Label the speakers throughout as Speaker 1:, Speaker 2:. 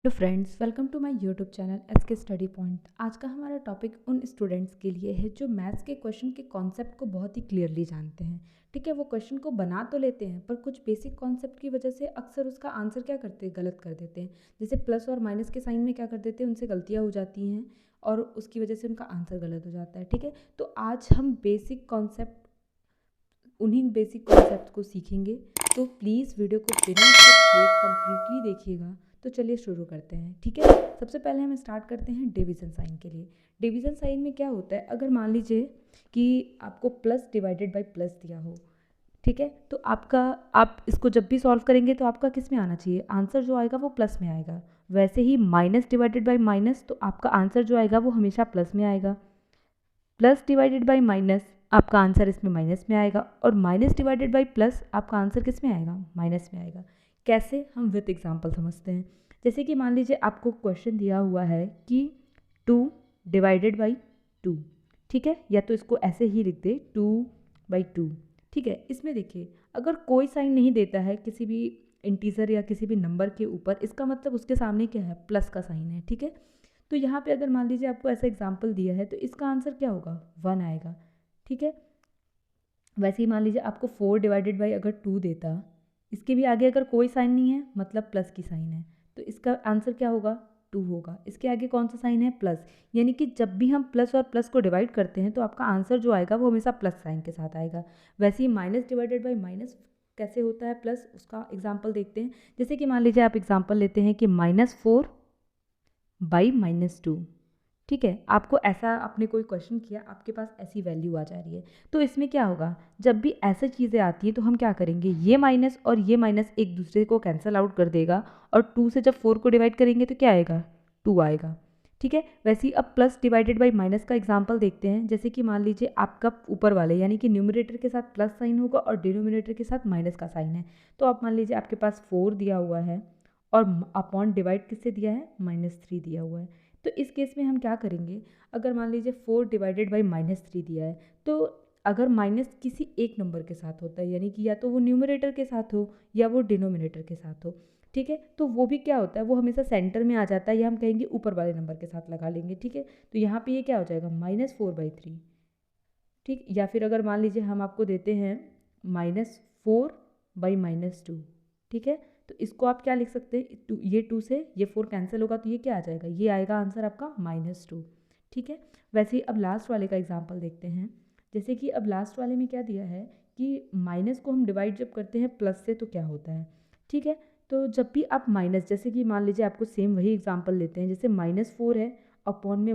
Speaker 1: Hello friends, welcome to my YouTube channel SK study point. आज का हमारा topic उन स्टूडेंट्स के लिए है जो मैथ्स के क्वेश्चन के कॉन्सेप्ट को बहुत ही क्लियरली जानते हैं। ठीक है, वो क्वेश्चन को बना तो लेते हैं पर कुछ बेसिक कॉन्सेप्ट की वजह से अक्सर उसका आंसर क्या करते हैं, गलत कर देते हैं। जैसे प्लस और माइनस के साइन में क्या कर देते हैं, उनसे गलतियाँ हो जाती हैं और उसकी वजह से उनका आंसर गलत हो जाता है। ठीक है, तो आज हम उन्हीं बेसिक कॉन्सेप्ट को सीखेंगे। तो प्लीज़ वीडियो को बिना स्किप किए कम्प्लीटली देखिएगा। तो चलिए शुरू करते हैं। ठीक है, सबसे पहले हम स्टार्ट करते हैं डिवीज़न साइन के लिए। डिवीज़न साइन में क्या होता है, अगर मान लीजिए कि आपको प्लस डिवाइडेड बाय प्लस दिया हो, ठीक है, तो आप इसको जब भी सॉल्व करेंगे तो आपका किस में आना चाहिए, आंसर जो आएगा वो प्लस में आएगा। वैसे ही माइनस डिवाइडेड बाय माइनस, तो आपका आंसर जो आएगा वो हमेशा प्लस में आएगा। प्लस डिवाइडेड बाय माइनस, आपका आंसर इसमें माइनस में आएगा। और माइनस डिवाइडेड बाय प्लस, आपका आंसर किस में आएगा, माइनस में आएगा। कैसे, हम विथ एग्जांपल समझते हैं। जैसे कि मान लीजिए आपको क्वेश्चन दिया हुआ है कि 2 डिवाइडेड बाई 2, ठीक है, या तो इसको ऐसे ही लिख दे 2/2। ठीक है, इसमें देखिए अगर कोई साइन नहीं देता है किसी भी इंटीजर या किसी भी नंबर के ऊपर, इसका मतलब उसके सामने क्या है, प्लस का साइन है। ठीक है, तो यहाँ पे अगर मान लीजिए आपको ऐसा एग्जाम्पल दिया है तो इसका आंसर क्या होगा, 1 आएगा। ठीक है, वैसे ही मान लीजिए आपको 4 डिवाइडेड बाई अगर 2 देता, इसके भी आगे अगर कोई साइन नहीं है, मतलब प्लस की साइन है, तो इसका आंसर क्या होगा, 2 होगा। इसके आगे कौन सा साइन है, प्लस। यानी कि जब भी हम प्लस और प्लस को डिवाइड करते हैं तो आपका आंसर जो आएगा वो हमेशा प्लस साइन के साथ आएगा। वैसे ही माइनस डिवाइडेड बाई माइनस कैसे होता है, प्लस, उसका एग्जाम्पल देखते हैं। जैसे कि मान लीजिए आप एग्जाम्पल लेते हैं कि -4/-2। ठीक है, आपको ऐसा, आपने कोई क्वेश्चन किया, आपके पास ऐसी वैल्यू आ जा रही है, तो इसमें क्या होगा, जब भी ऐसी चीज़ें आती हैं तो हम क्या करेंगे, ये माइनस और ये माइनस एक दूसरे को कैंसिल आउट कर देगा और 2 से जब 4 को डिवाइड करेंगे तो क्या आएगा, 2 आएगा। ठीक है, वैसे ही अब प्लस डिवाइडेड बाई माइनस का एग्जाम्पल देखते हैं। जैसे कि मान लीजिए आपका ऊपर वाले यानी कि न्यूमरेटर के साथ प्लस साइन होगा और डिनोमिनेटर के साथ माइनस का साइन है। तो आप मान लीजिए आपके पास 4 दिया हुआ है और अपॉन डिवाइड किससे दिया है, -3 दिया हुआ है। तो इस केस में हम क्या करेंगे, अगर मान लीजिए 4 डिवाइडेड बाई -3 दिया है, तो अगर माइनस किसी एक नंबर के साथ होता है, यानी कि या तो वो न्यूमरेटर के साथ हो या वो डिनोमिनेटर के साथ हो, ठीक है, तो वो भी क्या होता है, वो हमेशा सेंटर में आ जाता है, या हम कहेंगे ऊपर वाले नंबर के साथ लगा लेंगे। ठीक है, तो यहाँ पे ये क्या हो जाएगा, -4/3। ठीक, या फिर अगर मान लीजिए हम आपको देते हैं -4/-2, ठीक है, तो इसको आप क्या लिख सकते हैं, ये 2 से ये 4 कैंसिल होगा तो ये क्या आ जाएगा, ये आएगा आंसर आपका -2। ठीक है, वैसे ही अब लास्ट वाले का एग्जाम्पल देखते हैं। जैसे कि अब लास्ट वाले में क्या दिया है कि माइनस को हम डिवाइड जब करते हैं प्लस से तो क्या होता है। ठीक है, तो जब भी आप माइनस, जैसे कि मान लीजिए आपको सेम वही एग्जाम्पल लेते हैं, जैसे -4 है, अपॉन में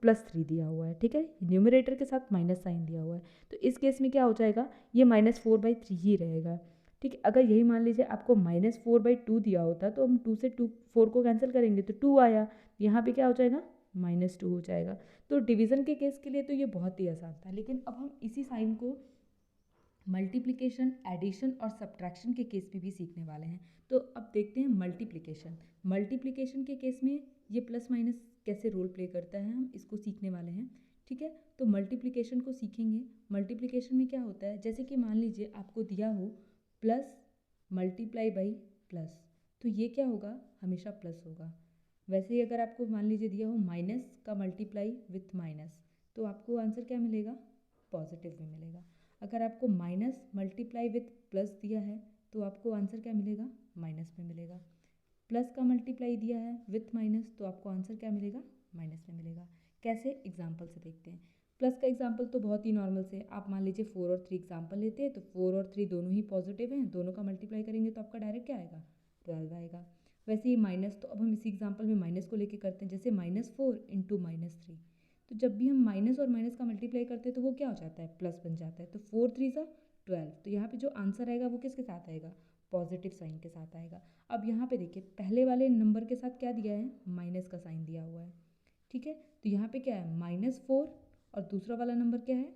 Speaker 1: +3 दिया हुआ है। ठीक है, न्यूमरेटर के साथ माइनस साइन दिया हुआ है, तो इस केस में क्या हो जाएगा, ये -4/3 ही रहेगा। ठीक है, अगर यही मान लीजिए आपको -4/2 दिया होता तो हम 2 से 4 को कैंसिल करेंगे तो 2 आया, यहाँ पे क्या हो जाएगा, -2 हो जाएगा। तो डिवीज़न के केस के लिए तो ये बहुत ही आसान था, लेकिन अब हम इसी साइन को मल्टीप्लिकेशन, एडिशन और सब्ट्रैक्शन के केस में भी सीखने वाले हैं। तो अब देखते हैं मल्टीप्लिकेशन। मल्टीप्लिकेशन के केस में ये प्लस माइनस कैसे रोल प्ले करता है, हम इसको सीखने वाले हैं। ठीक है, तो मल्टीप्लिकेशन को सीखेंगे। मल्टीप्लिकेशन में क्या होता है, जैसे कि मान लीजिए आपको दिया हो प्लस मल्टीप्लाई बाई प्लस, तो ये क्या होगा, हमेशा प्लस होगा। वैसे ही अगर आपको मान लीजिए दिया हो माइनस का मल्टीप्लाई विथ माइनस, तो आपको आंसर क्या मिलेगा, पॉजिटिव में मिलेगा। अगर आपको माइनस मल्टीप्लाई विथ प्लस दिया है तो आपको आंसर क्या मिलेगा, माइनस में मिलेगा। प्लस का मल्टीप्लाई दिया है विथ माइनस तो आपको आंसर क्या मिलेगा, माइनस में मिलेगा। कैसे, एग्जाम्पल से देखते हैं। प्लस का एग्जाम्पल तो बहुत ही नॉर्मल से, आप मान लीजिए 4 और 3 एग्जाम्पल लेते हैं, तो 4 और 3 दोनों ही पॉजिटिव हैं, दोनों का मल्टीप्लाई करेंगे तो आपका डायरेक्ट क्या आएगा, 12 आएगा। वैसे ही माइनस, तो अब हम इसी एग्जाम्पल में माइनस को लेके करते हैं, जैसे -4 × -3, तो जब भी हम माइनस और माइनस का मल्टीप्लाई करते हैं तो वो क्या हो जाता है, प्लस बन जाता है। तो 4 3 12, तो यहाँ पे जो आंसर आएगा वो किसके साथ आएगा, पॉजिटिव साइन के साथ आएगा। अब यहाँ पे देखिए पहले वाले नंबर के साथ क्या दिया है, माइनस का साइन दिया हुआ है। ठीक है, तो यहाँ पे क्या है, -4 और दूसरा वाला नंबर क्या है,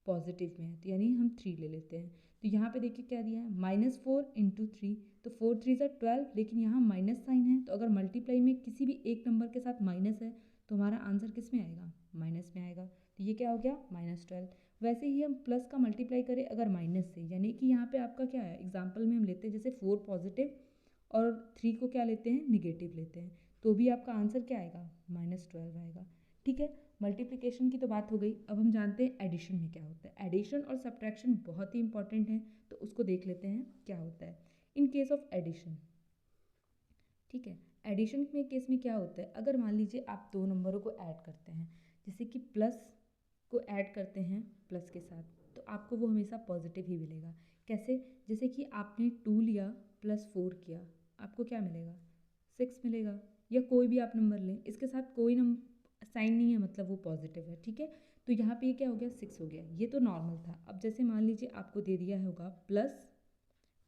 Speaker 1: पॉजिटिव में है, तो यानी हम 3 ले लेते हैं। तो यहाँ पे देखिए क्या दिया है, -4 × 3, तो 4 3 12, लेकिन यहाँ माइनस साइन है, तो अगर मल्टीप्लाई में किसी भी एक नंबर के साथ माइनस है तो हमारा आंसर किस में आएगा, माइनस में आएगा। तो ये क्या हो गया, -12। वैसे ही हम प्लस का मल्टीप्लाई करें अगर माइनस से, यानी कि यहाँ पे आपका क्या है, एग्जाम्पल में हम लेते हैं जैसे 4 पॉजिटिव और 3 को क्या लेते हैं, निगेटिव लेते हैं, तो भी आपका आंसर क्या आएगा, -12 आएगा। ठीक है, मल्टीप्लिकेशन की तो बात हो गई। अब हम जानते हैं एडिशन में क्या होता है। एडिशन और सब्ट्रैक्शन बहुत ही इंपॉर्टेंट है, तो उसको देख लेते हैं क्या होता है इन केस ऑफ एडिशन। ठीक है, एडिशन में केस में क्या होता है, अगर मान लीजिए आप दो नंबरों को ऐड करते हैं, जैसे कि प्लस को ऐड करते हैं प्लस के साथ, तो आपको वो हमेशा पॉजिटिव ही मिलेगा। कैसे, जैसे कि आपने 2 लिया प्लस 4 किया, आपको क्या मिलेगा, 6 मिलेगा। या कोई भी आप नंबर लें, इसके साथ कोई नंबर साइन नहीं है, मतलब वो पॉजिटिव है। ठीक है, तो यहाँ पे ये क्या हो गया, 6 हो गया। ये तो नॉर्मल था। अब जैसे मान लीजिए आपको दे दिया होगा प्लस,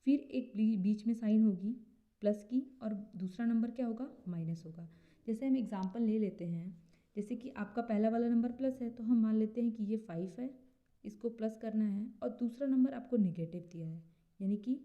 Speaker 1: फिर एक बीच में साइन होगी प्लस की, और दूसरा नंबर क्या होगा, माइनस होगा। जैसे हम एग्जांपल ले लेते हैं, जैसे कि आपका पहला वाला नंबर प्लस है, तो हम मान लेते हैं कि ये 5 है, इसको प्लस करना है, और दूसरा नंबर आपको निगेटिव दिया है, यानी कि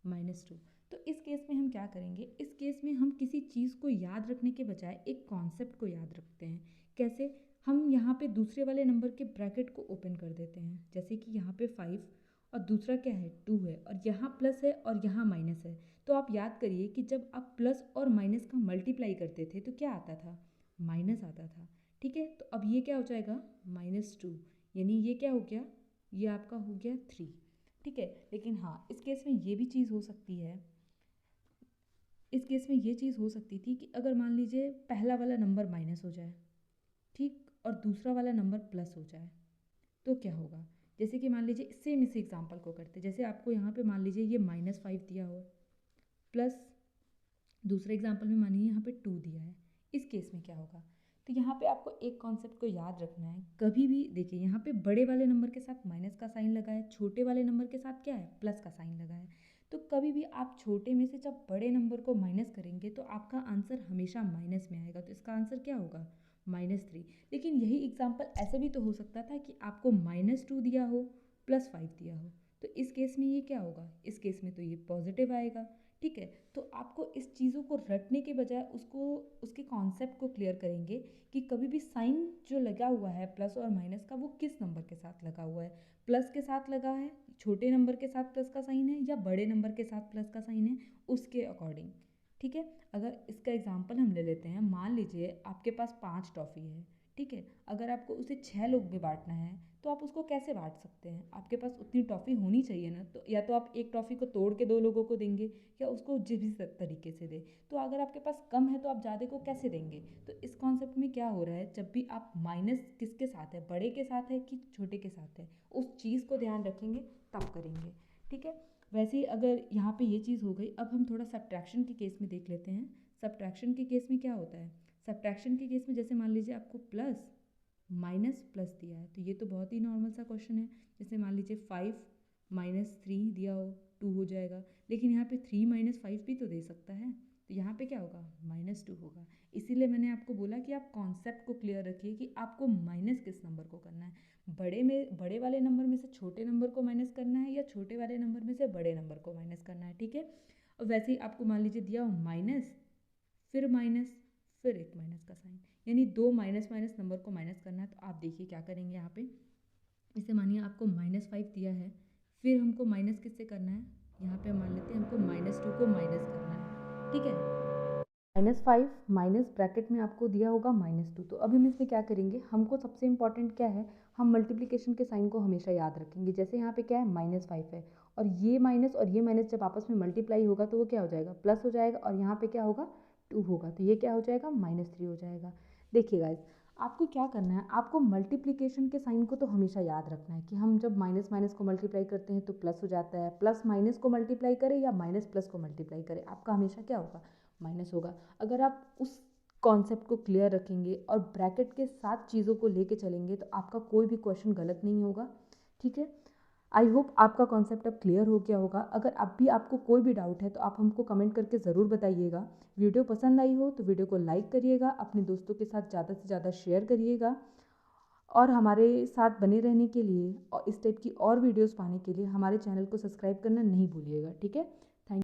Speaker 1: -2। तो इस केस में हम क्या करेंगे, इस केस में हम किसी चीज़ को याद रखने के बजाय एक कॉन्सेप्ट को याद रखते हैं। कैसे, हम यहाँ पे दूसरे वाले नंबर के ब्रैकेट को ओपन कर देते हैं, जैसे कि यहाँ पे 5 और दूसरा क्या है, 2 है, और यहाँ प्लस है और यहाँ माइनस है। तो आप याद करिए कि जब आप प्लस और माइनस का मल्टीप्लाई करते थे तो क्या आता था, माइनस आता था। ठीक है, तो अब ये क्या हो जाएगा, -2, यानी ये क्या हो गया, ये आपका हो गया 3। ठीक है, लेकिन हाँ, इस केस में ये भी चीज़ हो सकती है, इस केस में ये चीज़ हो सकती थी कि अगर मान लीजिए पहला वाला नंबर माइनस हो जाए, ठीक, और दूसरा वाला नंबर प्लस हो जाए, तो क्या होगा। जैसे कि मान लीजिए सेम इसी एग्जांपल को करते, जैसे आपको यहाँ पे मान लीजिए ये -5 दिया हो, प्लस दूसरे एग्जांपल में मानिए यहाँ पे 2 दिया है। इस केस में क्या होगा, तो यहाँ पे आपको एक कॉन्सेप्ट को याद रखना है। कभी भी देखिए, यहाँ पे बड़े वाले नंबर के साथ माइनस का साइन लगा है, छोटे वाले नंबर के साथ क्या है, प्लस का साइन लगा है। तो कभी भी आप छोटे में से जब बड़े नंबर को माइनस करेंगे तो आपका आंसर हमेशा माइनस में आएगा, तो इसका आंसर क्या होगा, -3। लेकिन यही एग्जाम्पल ऐसे भी तो हो सकता था कि आपको -2 दिया हो, +5 दिया हो, तो इस केस में ये क्या होगा, इस केस में तो ये पॉजिटिव आएगा। ठीक है, तो आपको इस चीज़ों को रटने के बजाय उसको, उसके कॉन्सेप्ट को क्लियर करेंगे कि कभी भी साइन जो लगा हुआ है प्लस और माइनस का, वो किस नंबर के साथ लगा हुआ है। प्लस के साथ लगा है, छोटे नंबर के साथ प्लस का साइन है, या बड़े नंबर के साथ प्लस का साइन है, उसके अकॉर्डिंग। ठीक है, अगर इसका एग्जाम्पल हम ले लेते हैं, मान लीजिए आपके पास 5 टॉफ़ी है। ठीक है, अगर आपको उसे 6 लोग में बांटना है तो आप उसको कैसे बांट सकते हैं, आपके पास उतनी टॉफ़ी होनी चाहिए ना। तो या तो आप एक टॉफ़ी को तोड़ के 2 लोगों को देंगे, या उसको जिस भी तरीके से दे। तो अगर आपके पास कम है तो आप ज़्यादा को कैसे देंगे। तो इस कॉन्सेप्ट में क्या हो रहा है, जब भी आप माइनस किसके साथ है, बड़े के साथ है कि छोटे के साथ है, उस चीज़ को ध्यान रखेंगे तब करेंगे। ठीक है, वैसे ही अगर यहाँ पे ये चीज़ हो गई, अब हम थोड़ा सब्ट्रैक्शन के केस में देख लेते हैं। सब्ट्रैक्शन के केस में क्या होता है, सब्ट्रैक्शन के केस में जैसे मान लीजिए आपको प्लस माइनस प्लस दिया है, तो ये तो बहुत ही नॉर्मल सा क्वेश्चन है। जैसे मान लीजिए 5 -3 दिया हो, 2 हो जाएगा, लेकिन यहाँ पे 3 - 5 भी तो दे सकता है, तो यहाँ पे क्या होगा, -2 होगा। इसीलिए मैंने आपको बोला कि आप कॉन्सेप्ट को क्लियर रखिए कि आपको माइनस किस नंबर को करना है। बड़े वाले नंबर में से छोटे नंबर को माइनस करना है, या छोटे वाले नंबर में से बड़े नंबर को माइनस करना है। ठीक है, और वैसे ही आपको मान लीजिए दिया हो माइनस, फिर माइनस, फिर एक माइनस का साइन, यानी 2 माइनस नंबर को माइनस करना है। तो आप देखिए क्या करेंगे यहाँ पे, इसे मानिए आपको -5 दिया है, फिर हमको माइनस किससे करना है, यहाँ पे मान लेते हैं हमको -2 को माइनस करना है। ठीक है, -5 माइनस ब्रैकेट में आपको दिया होगा -2। तो अभी हम इसमें क्या करेंगे, हमको सबसे इंपॉर्टेंट क्या है, हम मल्टीप्लिकेशन के साइन को हमेशा याद रखेंगे। जैसे यहाँ पे क्या है, -5 है, और ये माइनस जब आपस में मल्टीप्लाई होगा तो वो क्या हो जाएगा, प्लस हो जाएगा, और यहाँ पे क्या होगा, 2 होगा, तो ये क्या हो जाएगा, -3 हो जाएगा। देखिए गाइस, आपको क्या करना है, आपको मल्टीप्लिकेशन के साइन को तो हमेशा याद रखना है कि हम जब माइनस माइनस को मल्टीप्लाई करते हैं तो प्लस हो जाता है, प्लस माइनस को मल्टीप्लाई करें या माइनस प्लस को मल्टीप्लाई करें, आपका हमेशा क्या होगा, माइनस होगा। अगर आप उस कॉन्सेप्ट को क्लियर रखेंगे और ब्रैकेट के साथ चीज़ों को लेके चलेंगे तो आपका कोई भी क्वेश्चन गलत नहीं होगा। ठीक है, आई होप आपका कॉन्सेप्ट अब क्लियर हो गया होगा। अगर अब भी आपको कोई भी डाउट है तो आप हमको कमेंट करके ज़रूर बताइएगा। वीडियो पसंद आई हो तो वीडियो को लाइक करिएगा, अपने दोस्तों के साथ ज़्यादा से ज़्यादा शेयर करिएगा, और हमारे साथ बने रहने के लिए और इस टाइप की और वीडियोस पाने के लिए हमारे चैनल को सब्सक्राइब करना नहीं भूलिएगा। ठीक है।